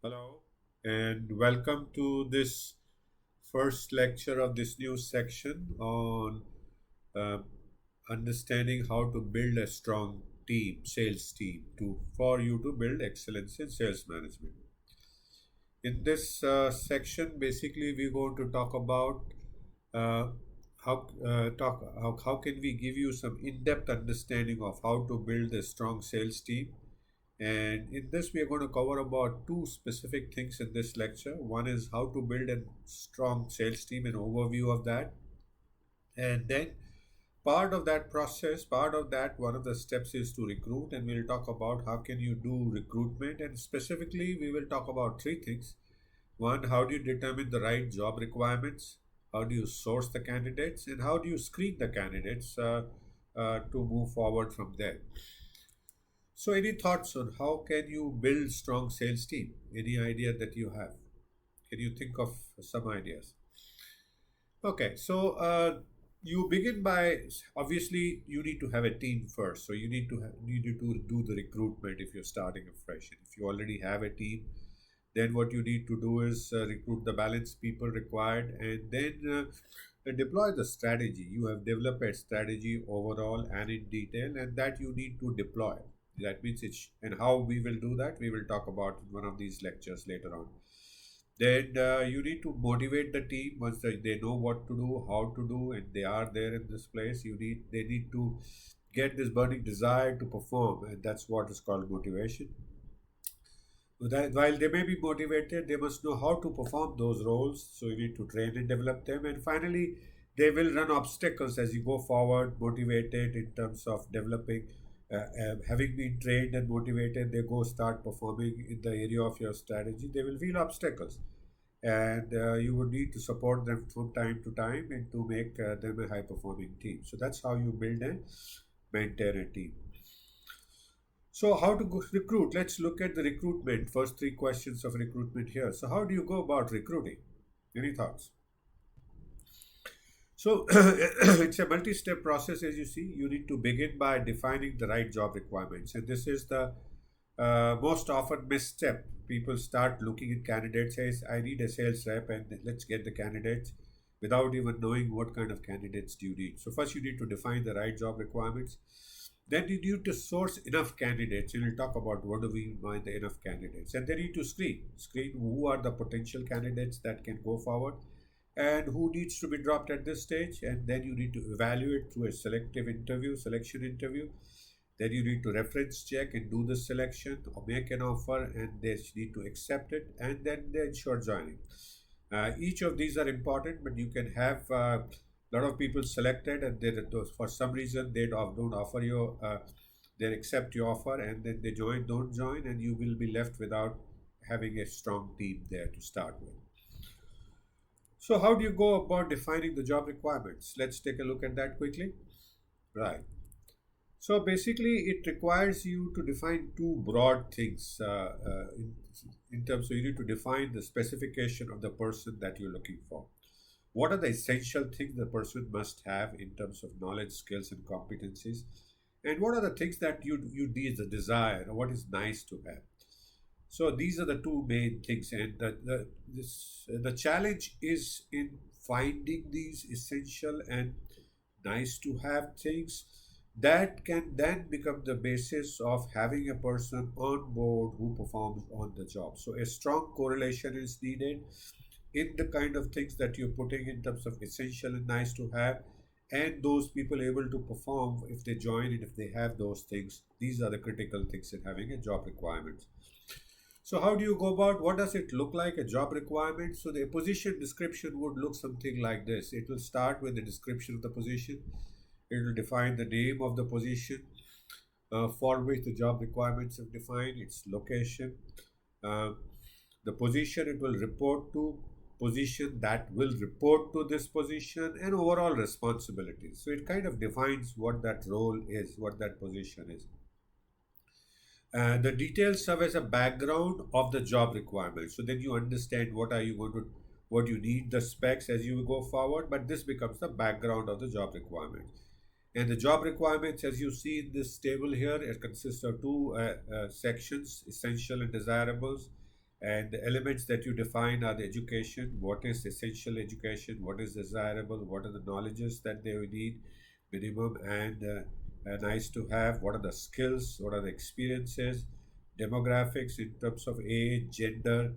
Hello, and welcome to this first lecture of this new section on uh, understanding how to build a strong team, sales team, for you to build excellence in sales management. In this section, basically, we're going to talk about uh, how can we give you some in-depth understanding of how to build a strong sales team. And in this, we are going to cover about two specific things in this lecture. One is how to build a strong sales team, an overview of that. And then part of that, one of the steps is to recruit. And we'll talk about how can you do recruitment. And specifically, we will talk about three things. One, how do you determine the right job requirements? How do you source the candidates? And how do you screen the candidates to move forward from there? So, any thoughts on how can you build strong sales team? Any idea that you have? Can you think of some ideas? Okay, so you begin by obviously you need to have a team first. So you need to do the recruitment if you're starting afresh. And if you already have a team, then what you need to do is recruit the balanced people required, and then deploy the strategy. You have developed a strategy overall and in detail, and that you need to deploy. That means it's and how we will do that. We will talk about in one of these lectures later on. Then you need to motivate the team once they know what to do, how to do, and they are there in this place. They need to get this burning desire to perform, and that's what is called motivation. While they may be motivated, they must know how to perform those roles. So you need to train and develop them. And finally, they will run obstacles as you go forward, motivated in terms of developing. Having been trained and motivated, they go start performing in the area of your strategy. They will feel obstacles, and you would need to support them from time to time and to make them a high performing team. So that's how you build and maintain a team. So, how to recruit? Let's look at the recruitment. First three questions of recruitment here. So, how do you go about recruiting? Any thoughts? So, it's a multi step process, as you see. You need to begin by defining the right job requirements. And this is the most often missed step. People start looking at candidates, says, I need a sales rep, and let's get the candidates without even knowing what kind of candidates do you need. So, first, you need to define the right job requirements. Then you need to source enough candidates. And we'll talk about what do we mean the enough candidates. And then you need to screen who are the potential candidates that can go forward and who needs to be dropped at this stage. And then you need to evaluate through a selection interview. Then you need to reference check and do the selection or make an offer, and they need to accept it, and then they ensure joining. Each of these are important, but you can have lot of people selected, and for some reason don't offer you they accept your offer, and then they don't join, and you will be left without having a strong team there to start with. So how do you go about defining the job requirements? Let's take a look at that quickly. Right. So basically it requires you to define two broad things in terms of you need to define the specification of the person that you're looking for. What are the essential things the person must have in terms of knowledge, skills, and competencies? And what are the things that you need the desire, or what is nice to have? So these are the two main things, and the challenge is in finding these essential and nice to have things that can then become the basis of having a person on board who performs on the job. So a strong correlation is needed in the kind of things that you're putting in terms of essential and nice to have, and those people able to perform if they join and if they have those things. These are the critical things in having a job requirement. So how do you go about, what does it look like, a job requirement? So the position description would look something like this. It will start with the description of the position. It will define the name of the position for which the job requirements are defined, its location, uh, the position it will report to, position that will report to this position, and overall responsibilities. So it kind of defines what that role is, what that position is. The details serve as a background of the job requirement. So then you understand what you need the specs as you go forward, but this becomes the background of the job requirement. And the job requirements, as you see in this table here, it consists of two sections, essential and desirables. And the elements that you define are the education, what is essential education, what is desirable, what are the knowledges that they will need, minimum and nice to have, what are the skills, what are the experiences, demographics in terms of age, gender,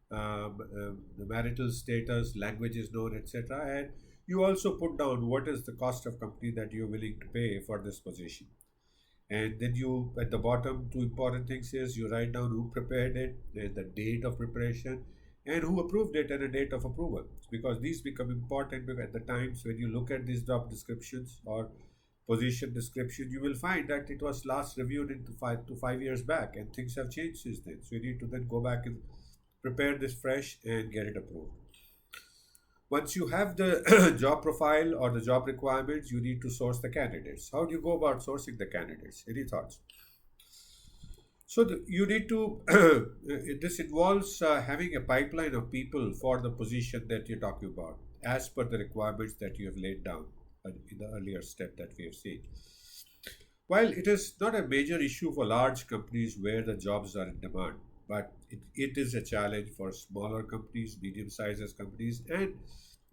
the marital status, languages known, etc. And you also put down what is the cost of company that you're willing to pay for this position. And then you, at the bottom, two important things is you write down who prepared it, then the date of preparation, and who approved it and a date of approval. Because these become important because at the times when you look at these job descriptions or position description, you will find that it was last reviewed into 5 years back, and things have changed since then. So you need to then go back and prepare this fresh and get it approved. Once you have the job profile or the job requirements, you need to source the candidates. How do you go about sourcing the candidates? Any thoughts? So you need to, this involves having a pipeline of people for the position that you're talking about, as per the requirements that you have laid down in the earlier step that we have seen. While it is not a major issue for large companies where the jobs are in demand, but it is a challenge for smaller companies, medium-sized companies, and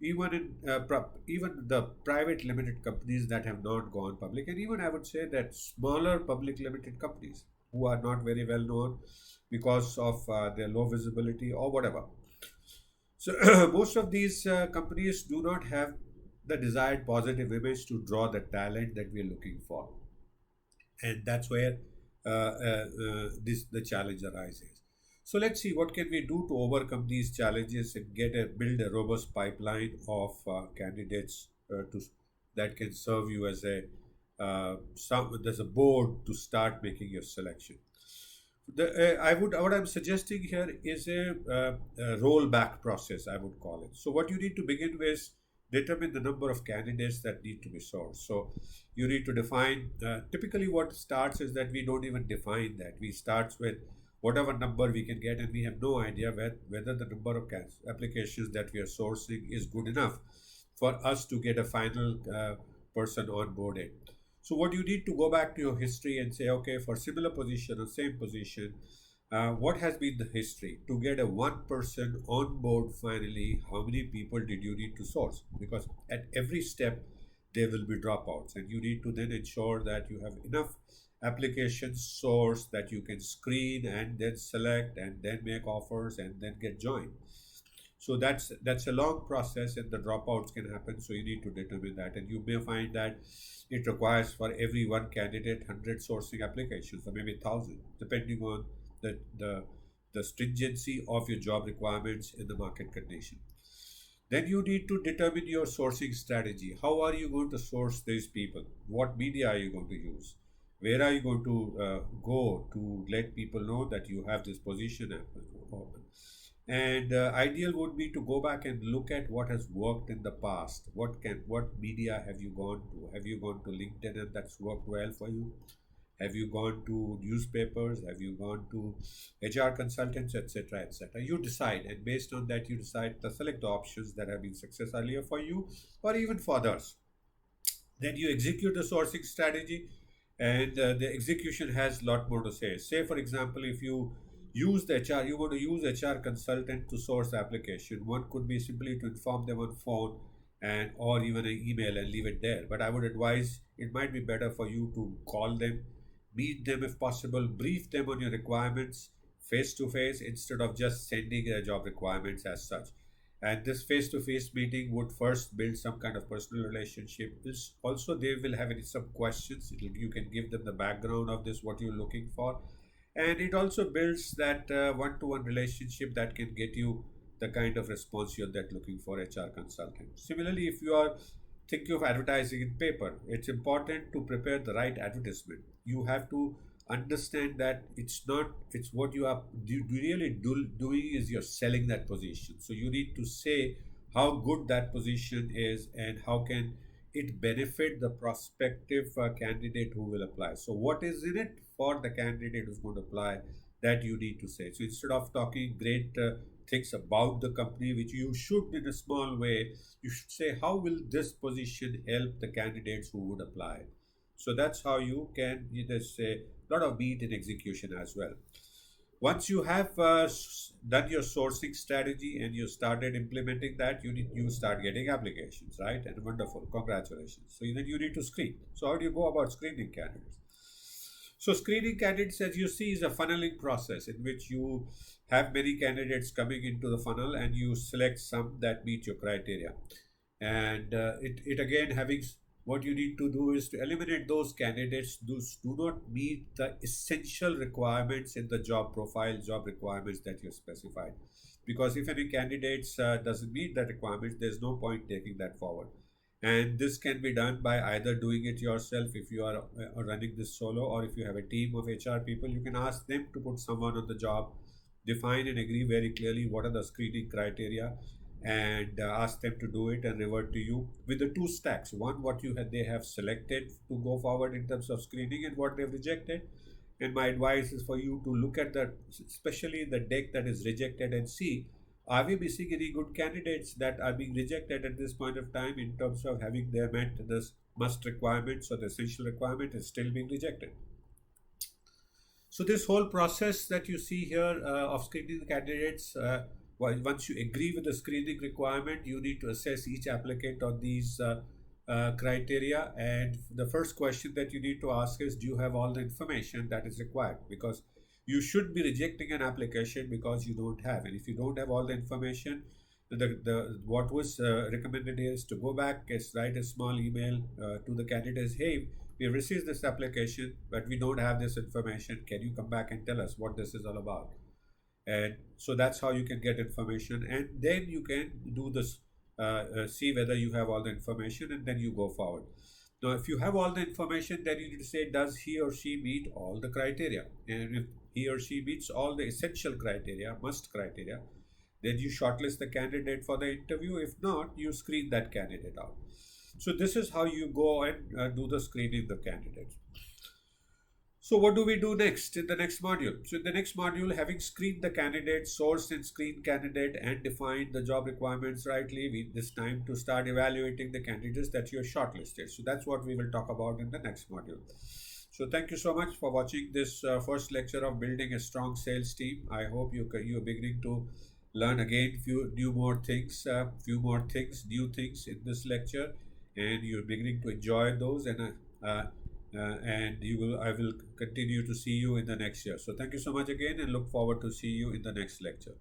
even the private limited companies that have not gone public, and even I would say that smaller public limited companies who are not very well known because of their low visibility or whatever. So most of these companies do not have the desired positive image to draw the talent that we are looking for, and that's where this the challenge arises. So let's see what can we do to overcome these challenges and build a robust pipeline of candidates to that can serve you as a there's a board to start making your selection. I would what I'm suggesting here is a rollback process, I would call it. So what you need to begin with, determine the number of candidates that need to be sourced. So you need to define. Typically, what starts is that we don't even define that. We start with whatever number we can get, and we have no idea whether the number of applications that we are sourcing is good enough for us to get a final person onboarded. So what you need to go back to your history and say, okay, for similar position or same position, what has been the history to get a one person on board finally? How many people did you need to source? Because at every step there will be dropouts, and you need to then ensure that you have enough applications sourced that you can screen and then select and then make offers and then get joined. So that's a long process, and the dropouts can happen. So you need to determine that, and you may find that it requires for every one candidate 100 sourcing applications or maybe 1,000, depending on the the stringency of your job requirements in the market condition. Then you need to determine your sourcing strategy. How are you going to source these people? What media are you going to use? Where are you going to go to let people know that you have this position open? And ideal would be to go back and look at what has worked in the past. What media have you gone to? Have you gone to LinkedIn and that's worked well for you? Have you gone to newspapers? Have you gone to HR consultants, etc., etc.? You decide, and based on that, you decide to select the options that have been success earlier for you, or even for others. Then you execute the sourcing strategy, and the execution has a lot more to say. Say, for example, if you use the HR, you want to use HR consultant to source the application. One could be simply to inform them on phone and or even an email and leave it there. But I would advise it might be better for you to call them, meet them if possible, brief them on your requirements face to face instead of just sending job requirements as such. And this face to face meeting would first build some kind of personal relationship. This also they will have some questions. You can give them the background of this, what you're looking for, and it also builds that one-to-one relationship that can get you the kind of response you're that looking for HR consultant. Similarly, if you are thinking of advertising in paper, it's important to prepare the right advertisement. You have to understand that it's what you are really doing is you're selling that position. So you need to say how good that position is and how can it benefit the prospective candidate who will apply. So what is in it for the candidate who's going to apply, that you need to say. So instead of talking great things about the company, which you should in a small way, you should say how will this position help the candidates who would apply. So that's how you can either say a lot of meat in execution as well. Once you have done your sourcing strategy and you started implementing that, you start getting applications, right? And wonderful, congratulations. So then you need to screen. So how do you go about screening candidates? So screening candidates, as you see, is a funneling process in which you have many candidates coming into the funnel and you select some that meet your criteria. And it again having what you need to do is to eliminate those candidates those do not meet the essential requirements in the job profile, job requirements that you specified. Because if any candidates doesn't meet the requirements, there's no point taking that forward. And this can be done by either doing it yourself if you are running this solo, or if you have a team of HR people, you can ask them to put someone on the job, define and agree very clearly what are the screening criteria, and ask them to do it and revert to you with the two stacks: one, what they have selected to go forward in terms of screening, and what they've rejected. And my advice is for you to look at that, especially the deck that is rejected, and see, are we missing any good candidates that are being rejected at this point of time in terms of having their met this must requirements or the essential requirement is still being rejected. So this whole process that you see here of screening the candidates, once you agree with the screening requirement, you need to assess each applicant on these criteria. And the first question that you need to ask is, do you have all the information that is required? Because you should be rejecting an application because you don't have. And if you don't have all the information, the what was recommended is to go back, is write a small email to the candidates. Hey, we received this application, but we don't have this information. Can you come back and tell us what this is all about? And so that's how you can get information, and then you can do this, see whether you have all the information, and then you go forward. Now, if you have all the information, then you need to say, does he or she meet all the criteria? And if he or she meets all the essential criteria, must criteria, then you shortlist the candidate for the interview. If not, you screen that candidate out. So this is how you go and do the screening the candidates. So what do we do next in the next module? So in the next module, having screened the candidate, sourced and screened candidate, and defined the job requirements rightly, this time to start evaluating the candidates that you have shortlisted. So that's what we will talk about in the next module. So thank you so much for watching this first lecture of building a strong sales team. I hope you are beginning to learn again few more things, new things in this lecture, and you're beginning to enjoy those. And I will continue to see you in the next year. So thank you so much again, and look forward to see you in the next lecture.